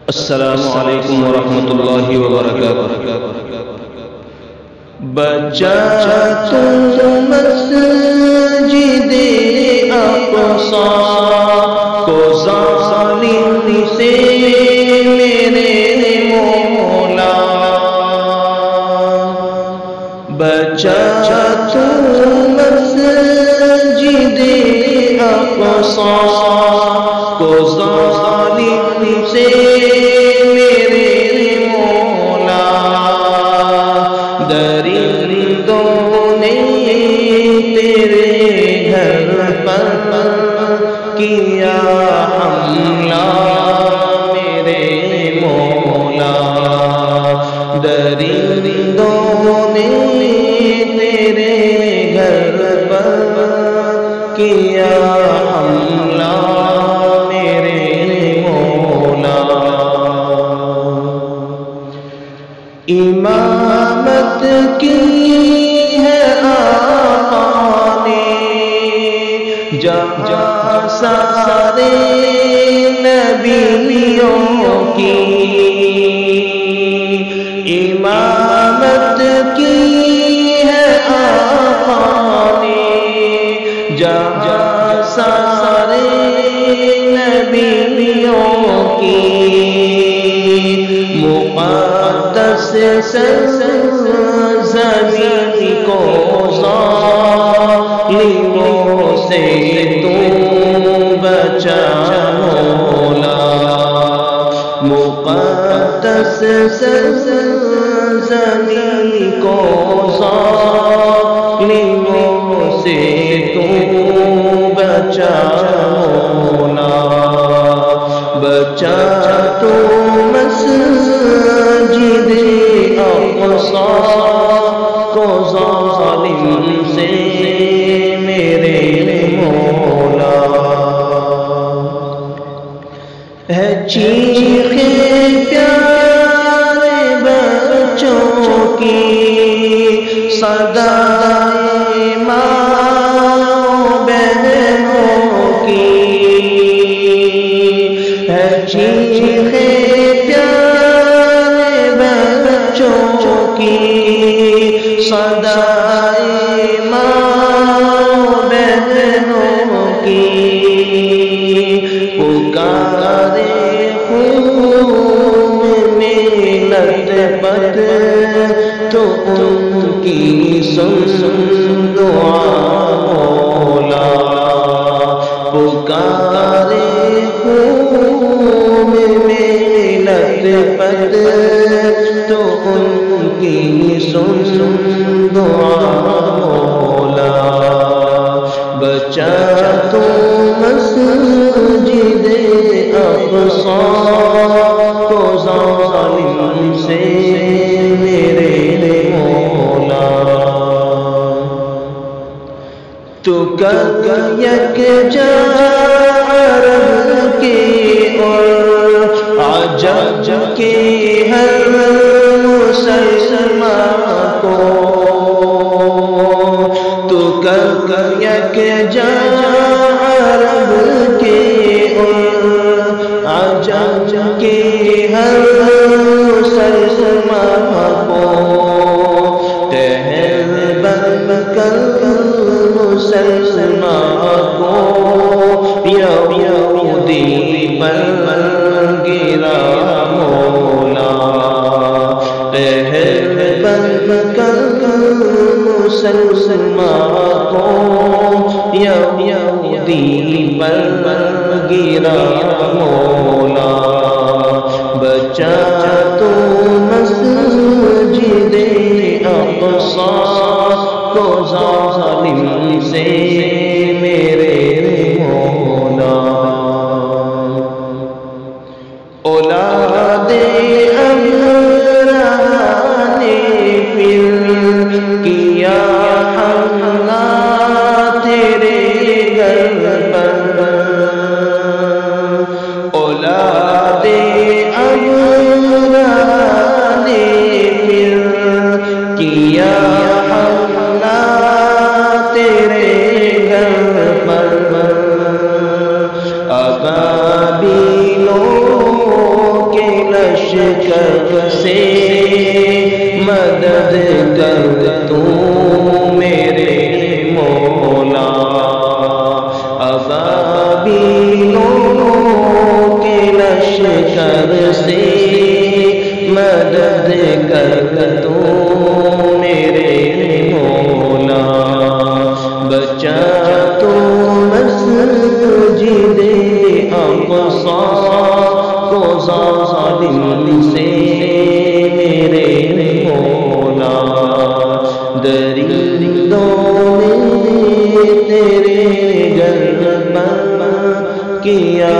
السلام علیکم ورحمۃ اللہ وبرکاتہ۔ بچا تو مسجد اقصی کو ظالم سے میرے مولا، بچا تو مسجد اقصی کو ظالم سے میرے مولا، درندوں نے تیرے گھر پر کیا حملہ میرے مولا، درندوں نے تیرے گھر پر کیا حملہ امامت کی ہے آقا نے جہاں سارے نبیوں کی، امامت کی ہے آقا نے جہاں سارے نبیوں کی، مقدس سرزمین کو ظالموں سے تو بچا مولا، مقدس سرزمین کو ظالموں سے تو بچا مولا، بچا تو مسجد اقصی کو ظالم سے میرے مولا، ہے چیخ پیارے بچوں کی صدائے ماں بہنوں کی، ہے چیخ صدائے ماں بہنوں کی، پکارے خون محنت پر تو ان کی سن دعا مولا، پکارے خون محنت پر تو ان کی سن دعا مولا، بچا تو مسجد اقصی کو ظالم سے میرے مولا، تو کر یکجا عرب کے اور عجم کے ہر مسلمان کو، تو کر یکجا عرب کے اور عجم کے ہر مسلمان کو، تہر بن کر مسلمان کو یہودی پر گرا مولا، تہر بن کر مسلمان کو یہودی پر گرا مولا، بچا تو مسجد اقصی کو ظالم سے میرے مولا، اولاد ابراہیم نے پھر کیا حملہ تیرے گھر پر، اولاد ابراہیم نے پھر کیا حملہ تیرے گھر پر، ابابیلوں کے لشکر سے مدد کر تو میرے مولا، ابابیلوں کے لشکر سے مدد کر تو میرے مولا، بچا تو مسجد اقصی کو ظالم سے میرے مولا، درندوں نے تیرے گھر پر کیا